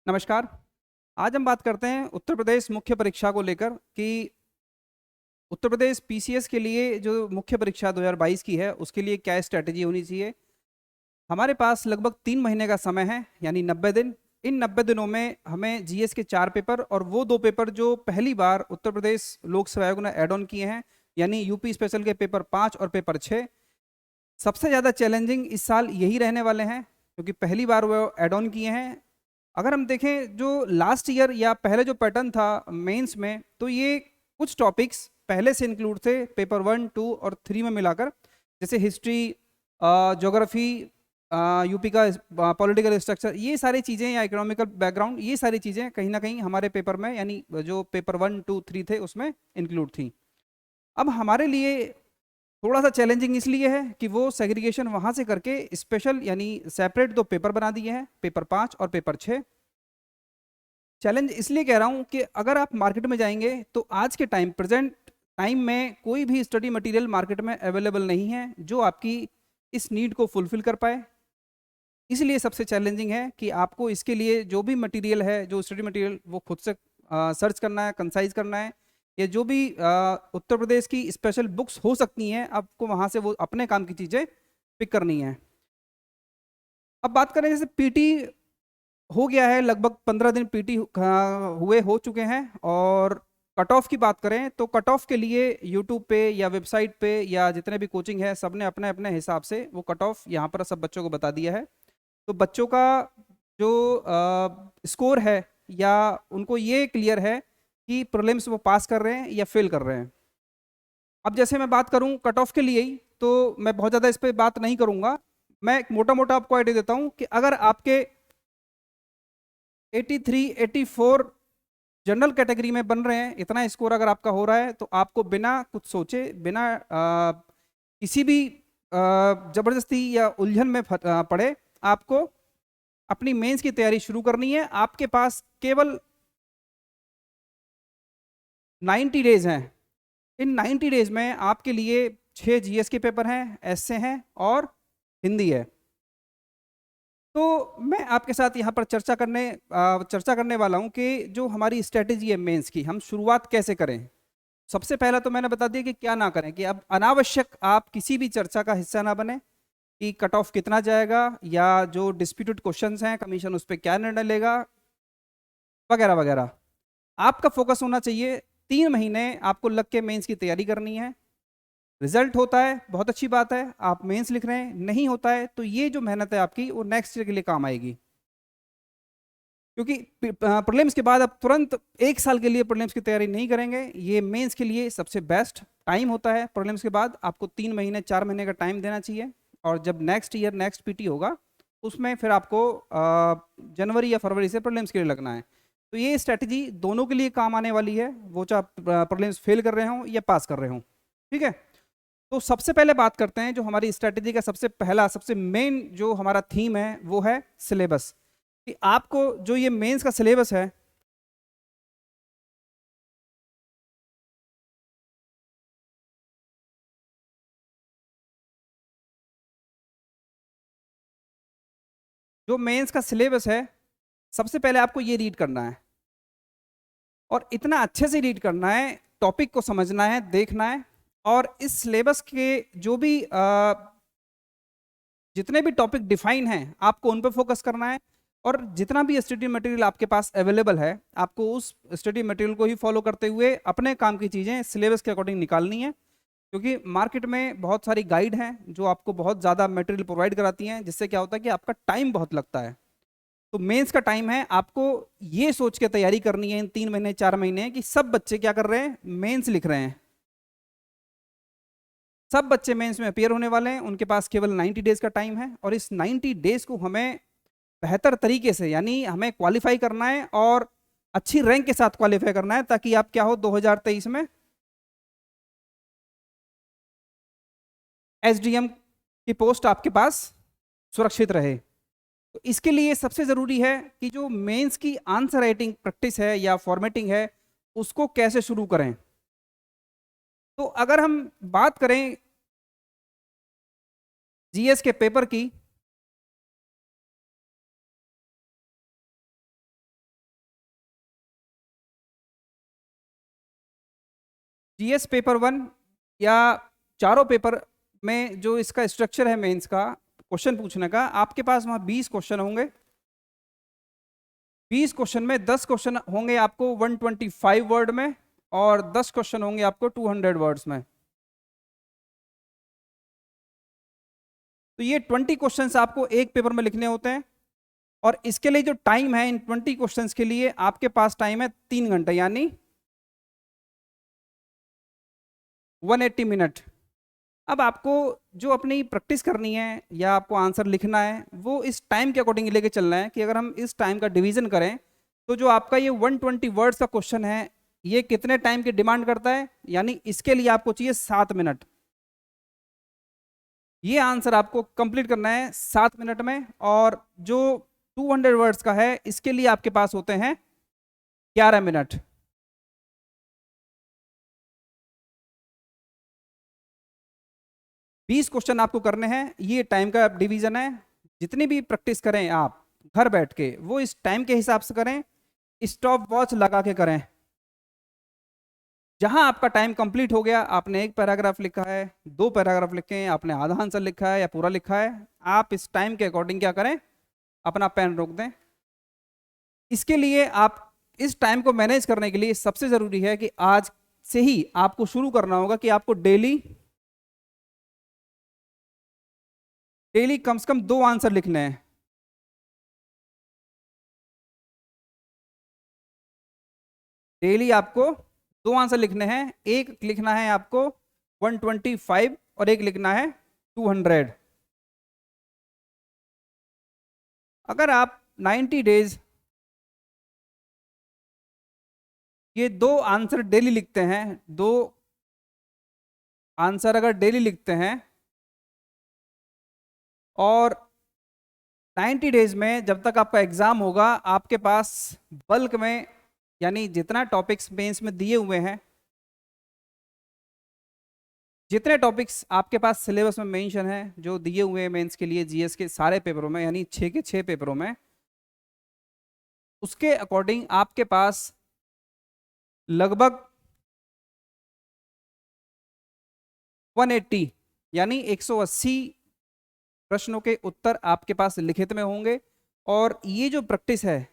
नमस्कार। आज हम बात करते हैं उत्तर प्रदेश मुख्य परीक्षा को लेकर कि उत्तर प्रदेश पीसीएस के लिए जो मुख्य परीक्षा 2022 की है उसके लिए क्या स्ट्रैटेजी होनी चाहिए। हमारे पास लगभग 3 महीने का समय है यानी 90 दिन। इन 90 दिनों में हमें जीएस के 4 पेपर और वो 2 पेपर जो पहली बार उत्तर प्रदेश लोक सेवा आयोग ने एड ऑन किए हैं यानी यूपी स्पेशल के पेपर 5 और पेपर 6 सबसे ज़्यादा चैलेंजिंग इस साल यही रहने वाले हैं क्योंकि पहली बार वो एड ऑन किए हैं। अगर हम देखें जो लास्ट ईयर या पहले जो पैटर्न था मेंस में, तो ये कुछ टॉपिक्स पहले से इंक्लूड थे पेपर 1, 2 और 3 में मिलाकर, जैसे हिस्ट्री, ज्योग्राफी, यूपी का पॉलिटिकल स्ट्रक्चर, ये सारी चीज़ें या इकोनॉमिकल बैकग्राउंड, ये सारी चीज़ें कहीं ना कहीं हमारे पेपर में यानी जो पेपर 1, 2, 3 थे उसमें इंक्लूड थी। अब हमारे लिए थोड़ा सा चैलेंजिंग इसलिए है कि वो सेग्रीगेशन वहाँ से करके स्पेशल यानी सेपरेट 2 पेपर बना दिए हैं, पेपर 5 और पेपर 6। चैलेंज इसलिए कह रहा हूँ कि अगर आप मार्केट में जाएंगे तो आज के टाइम प्रेजेंट टाइम में कोई भी स्टडी मटेरियल मार्केट में अवेलेबल नहीं है जो आपकी इस नीड को फुलफिल कर पाए। इसलिए सबसे चैलेंजिंग है कि आपको इसके लिए जो भी मटेरियल है, जो स्टडी मटेरियल, वो खुद से सर्च करना है, कंसाइज करना है, या जो भी उत्तर प्रदेश की स्पेशल बुक्स हो सकती हैं आपको वहाँ से वो अपने काम की चीज़ें पिक करनी है। अब बात करें जैसे पीटी हो गया है, लगभग 15 दिन पीटी हुए हो चुके हैं। और कट ऑफ की बात करें तो कट ऑफ के लिए यूट्यूब पे या वेबसाइट पे या जितने भी कोचिंग है सब ने अपने अपने हिसाब से वो कट ऑफ यहाँ पर सब बच्चों को बता दिया है। तो बच्चों का जो स्कोर है या उनको ये क्लियर है कि प्रीलिम्स वो पास कर रहे हैं या फेल कर रहे हैं। अब जैसे मैं बात करूं कट ऑफ के लिए ही, तो मैं बहुत ज़्यादा इस पर बात नहीं करूंगा। मैं एक मोटा मोटा आपको आइडिया देता हूं कि अगर आपके 83 84 जनरल कैटेगरी में बन रहे हैं, इतना स्कोर अगर आपका हो रहा है, तो आपको बिना कुछ सोचे, बिना किसी भी जबरदस्ती या उलझन में पड़े, आपको अपनी मेंस की तैयारी शुरू करनी है। आपके पास केवल 90 डेज हैं। इन 90 डेज में आपके लिए 6 जीएस के पेपर हैं, एसए हैं और हिंदी है। तो मैं आपके साथ यहाँ पर चर्चा करने वाला हूँ कि जो हमारी स्ट्रेटेजी है मेंस की, हम शुरुआत कैसे करें। सबसे पहला तो मैंने बता दिया कि क्या ना करें, कि अब अनावश्यक आप किसी भी चर्चा का हिस्सा ना बने कि कट ऑफ कितना जाएगा या जो डिस्प्यूटेड क्वेश्चंस हैं कमीशन उस पर क्या निर्णय लेगा वगैरह वगैरह। आपका फोकस होना चाहिए 3 महीने आपको लग के मेंस की तैयारी करनी है। रिजल्ट होता है बहुत अच्छी बात है, आप मेंस लिख रहे हैं, नहीं होता है तो ये जो मेहनत है आपकी वो नेक्स्ट ईयर के लिए काम आएगी। क्योंकि प्रीलिम्स के बाद आप तुरंत 1 साल के लिए प्रीलिम्स की तैयारी नहीं करेंगे। ये मेंस के लिए सबसे बेस्ट टाइम होता है। प्रीलिम्स के बाद आपको 3 महीने 4 महीने का टाइम देना चाहिए, और जब नेक्स्ट ईयर नेक्स्ट पीटी होगा उसमें फिर आपको जनवरी या फरवरी से प्रीलिम्स के लिए लगना है। तो ये स्ट्रैटेजी दोनों के लिए काम आने वाली है, वो चाहे प्रीलिम्स फेल कर रहे हों या पास कर रहे हों। ठीक है, तो सबसे पहले बात करते हैं जो हमारी स्ट्रैटेजी का सबसे पहला सबसे मेन जो हमारा थीम है वो है सिलेबस। कि आपको जो ये मेंस का सिलेबस है, जो मेंस का सिलेबस है सबसे पहले आपको ये रीड करना है, और इतना अच्छे से रीड करना है, टॉपिक को समझना है, देखना है। और इस सिलेबस के जो भी जितने भी टॉपिक डिफाइन हैं आपको उन पर फोकस करना है। और जितना भी स्टडी मटेरियल आपके पास अवेलेबल है आपको उस स्टडी मटेरियल को ही फॉलो करते हुए अपने काम की चीज़ें सिलेबस के अकॉर्डिंग निकालनी है। क्योंकि मार्केट में बहुत सारी गाइड हैं जो आपको बहुत ज़्यादा मटेरियल प्रोवाइड कराती हैं, जिससे क्या होता है कि आपका टाइम बहुत लगता है। तो मेंस का टाइम है, आपको ये सोच के तैयारी करनी है इन 3 महीने 4 महीने कि सब बच्चे क्या कर रहे हैं, मेंस लिख रहे हैं। सब बच्चे मेंस में अपियर होने वाले हैं, उनके पास केवल 90 डेज का टाइम है, और इस 90 डेज को हमें बेहतर तरीके से यानी हमें क्वालिफाई करना है और अच्छी रैंक के साथ क्वालिफाई करना है, ताकि आप क्या हो 2023 में एसडीएम की पोस्ट आपके पास सुरक्षित रहे। तो इसके लिए सबसे ज़रूरी है कि जो मेंस की आंसर राइटिंग प्रैक्टिस है या फॉर्मेटिंग है उसको कैसे शुरू करें। तो अगर हम बात करें जीएस के पेपर की, जीएस पेपर 1 या चारों पेपर में जो इसका स्ट्रक्चर है मेंस का क्वेश्चन पूछने का, आपके पास वहां 20 क्वेश्चन होंगे। 20 क्वेश्चन में 10 क्वेश्चन होंगे आपको 125 वर्ड में और 10 क्वेश्चन होंगे आपको 200 वर्ड्स में। तो ये 20 क्वेश्चंस आपको एक पेपर में लिखने होते हैं और इसके लिए जो टाइम है इन 20 क्वेश्चंस के लिए आपके पास टाइम है 3 घंटे यानी 180 मिनट। अब आपको जो अपनी प्रैक्टिस करनी है या आपको आंसर लिखना है वो इस टाइम के अकॉर्डिंग लेके चलना है कि अगर हम इस टाइम का डिवीजन करें तो जो आपका ये 120 वर्ड्स का क्वेश्चन है ये कितने टाइम की डिमांड करता है, यानी इसके लिए आपको चाहिए 7 मिनट। ये आंसर आपको कंप्लीट करना है 7 मिनट में। और जो 200 वर्ड्स का है इसके लिए आपके पास होते हैं 11 मिनट। बीस क्वेश्चन आपको करने हैं, ये टाइम का डिवीजन है। जितनी भी प्रैक्टिस करें आप घर बैठ के वो इस टाइम के हिसाब से करें, स्टॉप वॉच लगा के करें। जहां आपका टाइम कंप्लीट हो गया, आपने एक पैराग्राफ लिखा है, 2 पैराग्राफ लिखे हैं, आपने आधा आंसर लिखा है या पूरा लिखा है, आप इस टाइम के अकॉर्डिंग क्या करें, अपना पेन रोक दें। इसके लिए आप इस टाइम को मैनेज करने के लिए सबसे जरूरी है कि आज से ही आपको शुरू करना होगा कि आपको डेली कम से कम 2 आंसर लिखने हैं। डेली आपको 2 आंसर लिखने हैं। एक लिखना है आपको 125 और एक लिखना है 200। अगर आप 90 डेज ये 2 आंसर डेली लिखते हैं, 2 आंसर अगर डेली लिखते हैं और 90 डेज में जब तक आपका एग्जाम होगा आपके पास बल्क में, यानी जितना टॉपिक्स मेंस में दिए हुए हैं, जितने टॉपिक्स आपके पास सिलेबस में मेंशन है जो दिए हुए हैं मेंस के लिए जीएस के सारे पेपरों में, यानी 6 के 6 पेपरों में, उसके अकॉर्डिंग आपके पास लगभग 180 यानी 180 प्रश्नों के उत्तर आपके पास लिखित में होंगे। और ये जो प्रैक्टिस है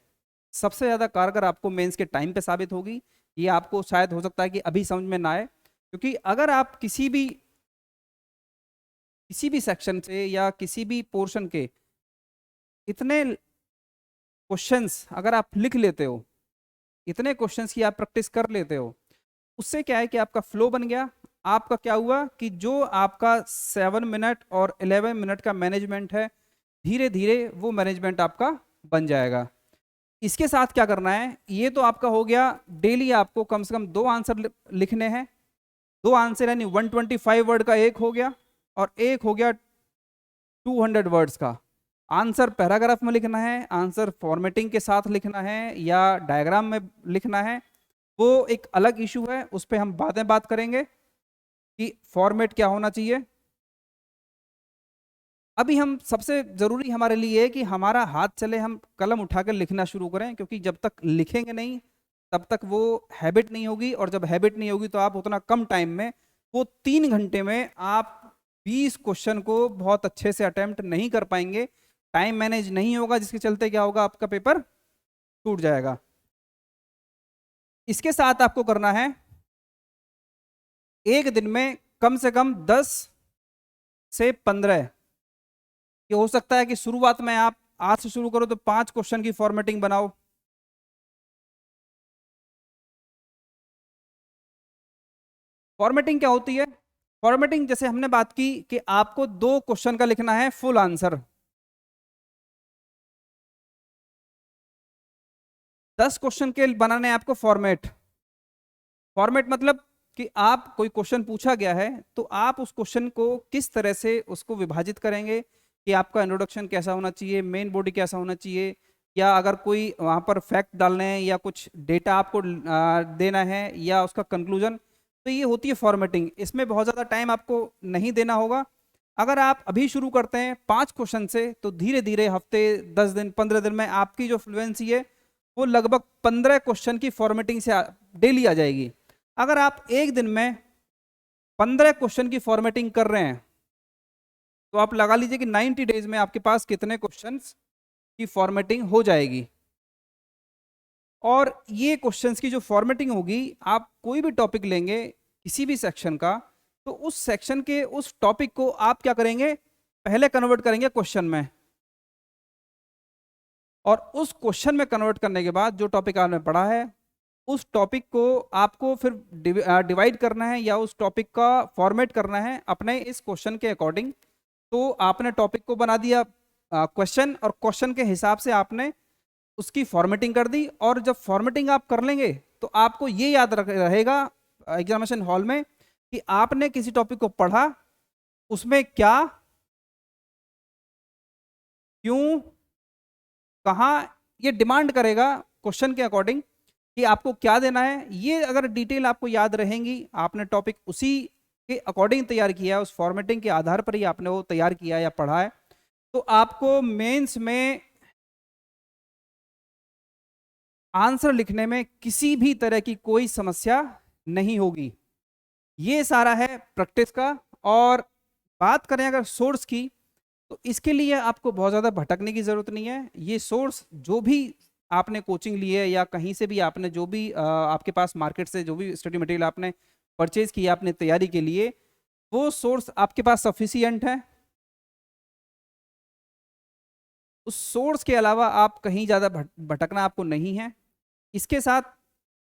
सबसे ज़्यादा कारगर आपको मेंस के टाइम पे साबित होगी। ये आपको शायद हो सकता है कि अभी समझ में ना आए, क्योंकि अगर आप किसी भी सेक्शन से या किसी भी पोर्शन के इतने क्वेश्चंस अगर आप लिख लेते हो, इतने क्वेश्चंस की आप प्रैक्टिस कर लेते हो, उससे क्या है कि आपका फ्लो बन गया। आपका क्या हुआ कि जो आपका 7 मिनट और 11 मिनट का मैनेजमेंट है, धीरे धीरे वो मैनेजमेंट आपका बन जाएगा। इसके साथ क्या करना है, ये तो आपका हो गया डेली आपको कम से कम 2 आंसर लिखने हैं। 2 आंसर यानी 125 वर्ड का एक हो गया और एक हो गया 200 वर्ड्स का। आंसर पैराग्राफ में लिखना है, आंसर फॉर्मेटिंग के साथ लिखना है या डायग्राम में लिखना है, वो एक अलग इशू है, उस पर हम बाद में बात करेंगे कि फॉर्मेट क्या होना चाहिए। अभी हम सबसे जरूरी हमारे लिए है कि हमारा हाथ चले, हम कलम उठाकर लिखना शुरू करें, क्योंकि जब तक लिखेंगे नहीं तब तक वो हैबिट नहीं होगी, और जब हैबिट नहीं होगी तो आप उतना कम टाइम में, वो 3 घंटे में आप 20 क्वेश्चन को बहुत अच्छे से अटेम्प्ट नहीं कर पाएंगे। टाइम मैनेज नहीं होगा, जिसके चलते क्या होगा, आपका पेपर टूट जाएगा। इसके साथ आपको करना है एक दिन में कम से कम 10 से 15, ये हो सकता है कि शुरुआत में आप आज से शुरू करो तो 5 क्वेश्चन की फॉर्मेटिंग बनाओ। फॉर्मेटिंग क्या होती है, फॉर्मेटिंग जैसे हमने बात की कि आपको 2 क्वेश्चन का लिखना है फुल आंसर, 10 क्वेश्चन के बनाने हैं आपको फॉर्मेट। फॉर्मेट मतलब कि आप कोई क्वेश्चन पूछा गया है तो आप उस क्वेश्चन को किस तरह से उसको विभाजित करेंगे, कि आपका इंट्रोडक्शन कैसा होना चाहिए, मेन बॉडी कैसा होना चाहिए, या अगर कोई वहाँ पर फैक्ट डालने हैं या कुछ डेटा आपको देना है या उसका कंक्लूजन, तो ये होती है फॉर्मेटिंग। इसमें बहुत ज़्यादा टाइम आपको नहीं देना होगा। अगर आप अभी शुरू करते हैं 5 क्वेश्चन से तो धीरे धीरे हफ्ते 10 दिन 15 दिन में आपकी जो फ्लुएंसी है वो लगभग 15 क्वेश्चन की फॉर्मेटिंग से डेली आ जाएगी। अगर आप एक दिन में 15 क्वेश्चन की फॉर्मेटिंग कर रहे हैं तो आप लगा लीजिए कि 90 डेज में आपके पास कितने क्वेश्चंस की फॉर्मेटिंग हो जाएगी। और ये क्वेश्चंस की जो फॉर्मेटिंग होगी, आप कोई भी टॉपिक लेंगे किसी भी सेक्शन का, तो उस सेक्शन के उस टॉपिक को आप क्या करेंगे, पहले कन्वर्ट करेंगे क्वेश्चन में, और उस क्वेश्चन में कन्वर्ट करने के बाद जो टॉपिक आपने पढ़ा है उस टॉपिक को आपको फिर डिवाइड करना है या उस टॉपिक का फॉर्मेट करना है अपने इस क्वेश्चन के अकॉर्डिंग। तो आपने टॉपिक को बना दिया क्वेश्चन, और क्वेश्चन के हिसाब से आपने उसकी फॉर्मेटिंग कर दी। और जब फॉर्मेटिंग आप कर लेंगे तो आपको ये याद रहेगा एग्जामिनेशन हॉल में कि आपने किसी टॉपिक को पढ़ा, उसमें क्या, क्यों, कहाँ, ये डिमांड करेगा क्वेश्चन के अकॉर्डिंग कि आपको क्या देना है। ये अगर डिटेल आपको याद रहेंगी, आपने टॉपिक उसी के अकॉर्डिंग तैयार किया है, उस फॉर्मेटिंग के आधार पर ही आपने वो तैयार किया है या पढ़ा है, तो आपको मेंस में आंसर लिखने में किसी भी तरह की कोई समस्या नहीं होगी। ये सारा है प्रैक्टिस का। और बात करें अगर सोर्स की, तो इसके लिए आपको बहुत ज़्यादा भटकने की ज़रूरत नहीं है। ये सोर्स जो भी आपने कोचिंग ली है या कहीं से भी आपने जो भी आपके पास मार्केट से जो भी स्टडी मटेरियल आपने परचेज किया अपने तैयारी के लिए, वो सोर्स आपके पास सफिशियंट है। उस सोर्स के अलावा आप कहीं ज़्यादा भटकना आपको नहीं है। इसके साथ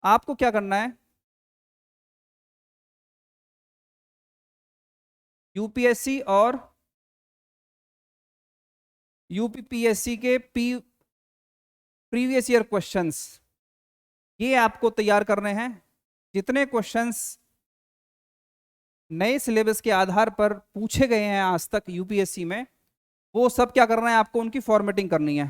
आपको क्या करना है, यूपीएससी और यूपीपीएससी के प्रीवियस ईयर क्वेश्चंस ये आपको तैयार करने हैं। जितने क्वेश्चंस नए सिलेबस के आधार पर पूछे गए हैं आज तक यूपीएससी में, वो सब क्या करना है, आपको उनकी फॉर्मेटिंग करनी है।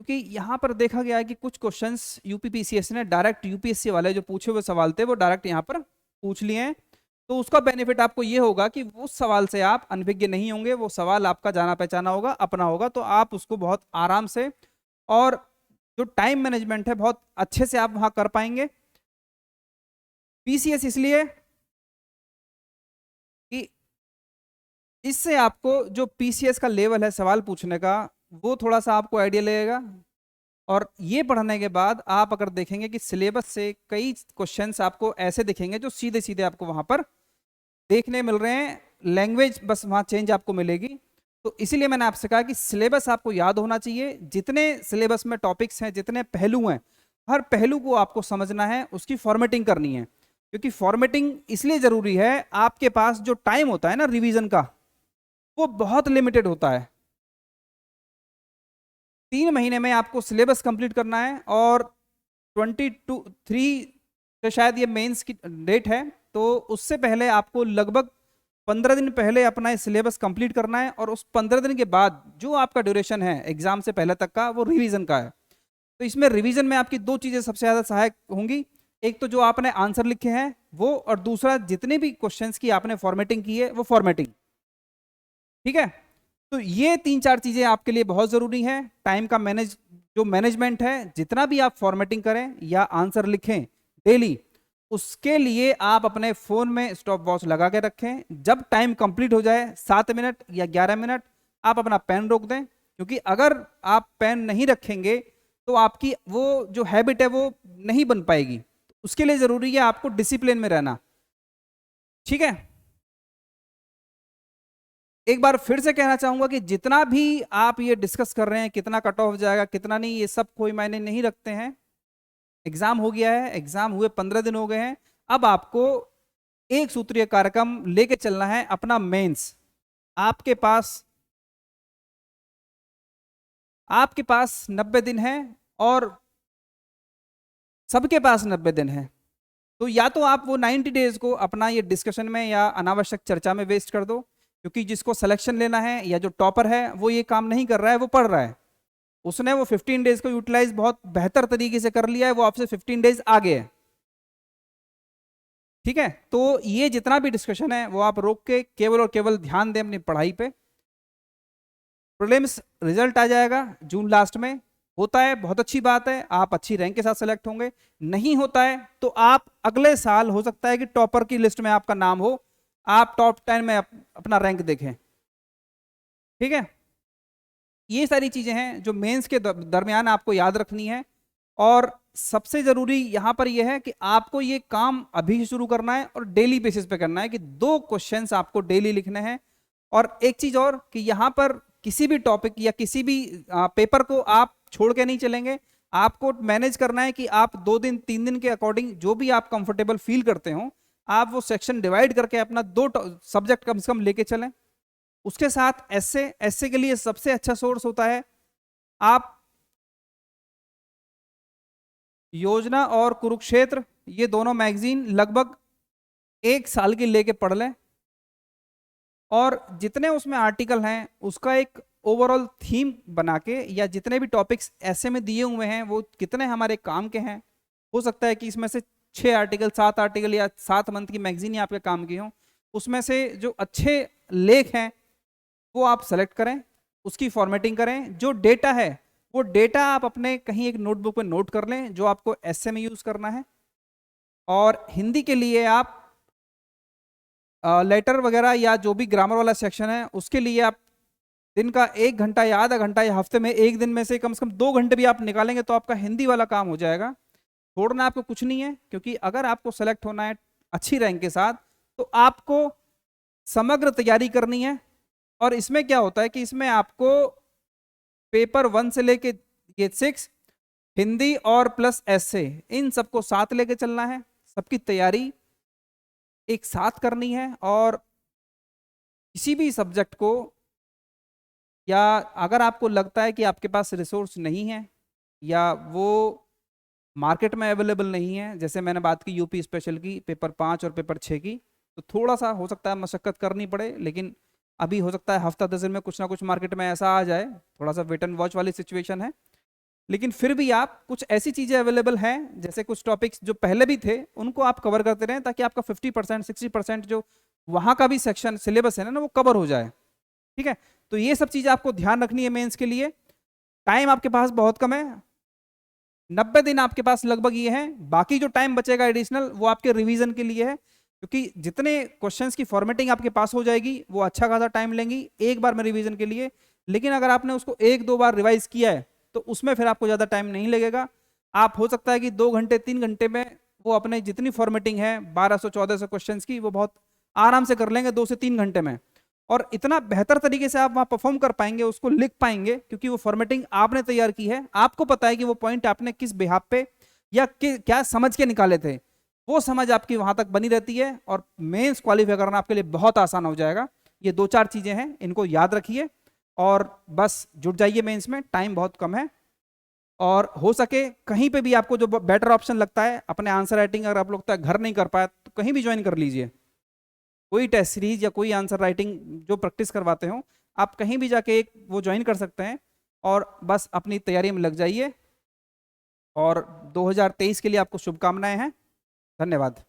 क्योंकि यहाँ पर देखा गया है कि कुछ क्वेश्चंस यूपीपीसीएससी ने डायरेक्ट, यूपीएससी वाले जो पूछे हुए सवाल थे वो डायरेक्ट यहाँ पर पूछ लिए हैं। तो उसका बेनिफिट आपको ये होगा कि उस सवाल से आप अनभिज्ञ नहीं होंगे, वो सवाल आपका जाना पहचाना होगा, अपना होगा, तो आप उसको बहुत आराम से और जो टाइम मैनेजमेंट है बहुत अच्छे से आप वहां कर पाएंगे। पीसीएस इसलिए कि इससे आपको जो पीसीएस का लेवल है सवाल पूछने का, वो थोड़ा सा आपको आइडिया लगेगा। और ये पढ़ने के बाद आप अगर देखेंगे कि सिलेबस से कई क्वेश्चंस आपको ऐसे दिखेंगे जो सीधे सीधे आपको वहां पर देखने मिल रहे हैं, लैंग्वेज बस वहां चेंज आपको मिलेगी। तो इसीलिए मैंने आपसे कहा कि सिलेबस आपको याद होना चाहिए। जितने सिलेबस में टॉपिक्स हैं, जितने पहलू हैं, हर पहलू को आपको समझना है, उसकी फॉर्मेटिंग करनी है। क्योंकि फॉर्मेटिंग इसलिए जरूरी है, आपके पास जो टाइम होता है ना रिवीजन का, वो बहुत लिमिटेड होता है। 3 महीने में आपको सिलेबस कंप्लीट करना है, और 22-3 तो शायद ये मेंस की डेट है, तो उससे पहले आपको लगभग 15 दिन पहले अपना सिलेबस कंप्लीट करना है। और उस 15 दिन के बाद जो आपका ड्यूरेशन है एग्जाम से पहले तक का, वो रिवीजन का है। तो इसमें रिवीजन में आपकी दो चीजें सबसे ज्यादा सहायक होंगी, एक तो जो आपने आंसर लिखे हैं वो, और दूसरा जितने भी क्वेश्चंस की आपने फॉर्मेटिंग की है वो फॉर्मेटिंग। ठीक है, तो ये 3-4 चीजें आपके लिए बहुत जरूरी हैं। टाइम का जो मैनेजमेंट है, जितना भी आप फॉर्मेटिंग करें या आंसर लिखें डेली, उसके लिए आप अपने फोन में स्टॉप वॉच लगा के रखें। जब टाइम कंप्लीट हो जाए 7 मिनट या 11 मिनट, आप अपना पेन रोक दें। क्योंकि अगर आप पेन नहीं रखेंगे तो आपकी वो जो हैबिट है वो नहीं बन पाएगी। उसके लिए जरूरी है आपको डिसिप्लिन में रहना। ठीक है, एक बार फिर से कहना चाहूंगा कि जितना भी आप ये डिस्कस कर रहे हैं, कितना कट ऑफ जाएगा कितना नहीं, ये सब कोई मायने नहीं रखते हैं। एग्जाम हो गया है, एग्जाम हुए 15 दिन हो गए हैं। अब आपको एक सूत्रीय कार्यक्रम लेके चलना है अपना मेंस। आपके पास 90 दिन है, और सबके पास 90 दिन है। तो या तो आप वो 90 डेज को अपना ये डिस्कशन में या अनावश्यक चर्चा में वेस्ट कर दो, क्योंकि जिसको सिलेक्शन लेना है या जो टॉपर है वो ये काम नहीं कर रहा है, वो पढ़ रहा है। उसने वो 15 डेज को यूटिलाइज बहुत बेहतर तरीके से कर लिया है, वो आपसे 15 डेज आगे है। ठीक है, तो ये जितना भी डिस्कशन है वो आप रोक के केवल और केवल ध्यान दें अपनी पढ़ाई पे। प्रीलिम्स रिजल्ट आ जाएगा जून लास्ट में, होता है बहुत अच्छी बात है, आप अच्छी रैंक के साथ सेलेक्ट होंगे। नहीं होता है तो आप अगले साल हो सकता है कि टॉपर की लिस्ट में आपका नाम हो, आप टॉप 10 में अपना रैंक देखें। ठीक है, ये सारी चीजें हैं जो मेंस के दरमियान आपको याद रखनी है। और सबसे जरूरी यहां पर यह है कि आपको ये काम अभी शुरू करना है और डेली बेसिस पे करना है कि 2 क्वेश्चंस आपको डेली लिखने हैं। और एक चीज और कि यहां पर किसी भी टॉपिक या किसी भी पेपर को आप छोड़ के नहीं चलेंगे। आपको मैनेज करना है कि आप 2 दिन 3 दिन के अकॉर्डिंग जो भी आप कंफर्टेबल फील करते हो, आप वो सेक्शन डिवाइड करके अपना 2 सब्जेक्ट कम से कम लेके चलें। उसके साथ एस्से, एस्से के लिए सबसे अच्छा सोर्स होता है आप योजना और कुरुक्षेत्र, ये दोनों मैगजीन लगभग 1 साल की लेके पढ़ लें। और जितने उसमें आर्टिकल हैं उसका एक ओवरऑल थीम बना के, या जितने भी टॉपिक्स ऐसे में दिए हुए हैं वो कितने हमारे काम के हैं। हो सकता है कि इसमें से 6 आर्टिकल 7 आर्टिकल या 7 मंथ की मैगजीन ही आपके काम की हो, उसमें से जो अच्छे लेख हैं वो आप सेलेक्ट करें, उसकी फॉर्मेटिंग करें। जो डेटा है वो डेटा आप अपने कहीं एक नोटबुक में नोट कर लें जो आपको एस्से में यूज करना है। और हिंदी के लिए आप लेटर वगैरह या जो भी ग्रामर वाला सेक्शन है उसके लिए आप दिन का 1 घंटा या आधा घंटा या हफ्ते में एक दिन में से कम 2 घंटे भी आप निकालेंगे तो आपका हिंदी वाला काम हो जाएगा। छोड़ना आपको कुछ नहीं है, क्योंकि अगर आपको सेलेक्ट होना है अच्छी रैंक के साथ तो आपको समग्र तैयारी करनी है। और इसमें क्या होता है कि इसमें आपको पेपर 1 से लेके ये 6 हिंदी और प्लस एस्से, इन सबको साथ लेके चलना है। सबकी तैयारी एक साथ करनी है। और किसी भी सब्जेक्ट को, या अगर आपको लगता है कि आपके पास रिसोर्स नहीं है या वो मार्केट में अवेलेबल नहीं है, जैसे मैंने बात की यूपी स्पेशल की पेपर 5 और पेपर 6 की, तो थोड़ा सा हो सकता है मशक्कत करनी पड़े। लेकिन अभी हो सकता है हफ्ता 10 दिन में कुछ ना कुछ मार्केट में ऐसा आ जाए, थोड़ा सा वेट एंड वॉच वाली सिचुएशन है। लेकिन फिर भी आप कुछ ऐसी चीजें अवेलेबल हैं, जैसे कुछ टॉपिक्स जो पहले भी थे उनको आप कवर करते रहें, ताकि आपका 50% 60% जो वहां का भी सेक्शन सिलेबस है ना वो कवर हो जाए। ठीक है, तो ये सब चीजें आपको ध्यान रखनी है मेंस के लिए। टाइम आपके पास बहुत कम है, 90 दिन आपके पास लगभग ये है। बाकी जो टाइम बचेगा एडिशनल वो आपके रिवीजन के लिए है, क्योंकि जितने क्वेश्चंस की फॉर्मेटिंग आपके पास हो जाएगी वो अच्छा खासा टाइम लेंगी एक बार में रिवीजन के लिए। लेकिन अगर आपने उसको 1-2 बार रिवाइज किया है तो उसमें फिर आपको ज़्यादा टाइम नहीं लगेगा। आप हो सकता है कि 2 घंटे 3 घंटे में वो अपने जितनी फॉर्मेटिंग है 1200-1400 क्वेश्चन की वो बहुत आराम से कर लेंगे 2 से 3 घंटे में। और इतना बेहतर तरीके से आप वहां परफॉर्म कर पाएंगे, उसको लिख पाएंगे, क्योंकि वो फॉर्मेटिंग आपने तैयार की है। आपको पता है कि वो पॉइंट आपने किस बिहाफ पे या क्या समझ के निकाले थे, वो समझ आपकी वहां तक बनी रहती है और मेंस क्वालिफाई करना आपके लिए बहुत आसान हो जाएगा। ये 2-4 चीजें हैं, इनको याद रखिए और बस जुट जाइए मेंस में। टाइम बहुत कम है और हो सके कहीं पे भी आपको जो बेटर ऑप्शन लगता है, अपने आंसर राइटिंग अगर आप लोग तक घर नहीं कर पाए तो कहीं भी ज्वाइन कर लीजिए। कोई टेस्ट सीरीज या कोई आंसर राइटिंग जो प्रैक्टिस करवाते हो आप कहीं भी जाके एक वो ज्वाइन कर सकते हैं और बस अपनी तैयारी में लग जाइए। और 2023 के लिए आपको शुभकामनाएं हैं। धन्यवाद।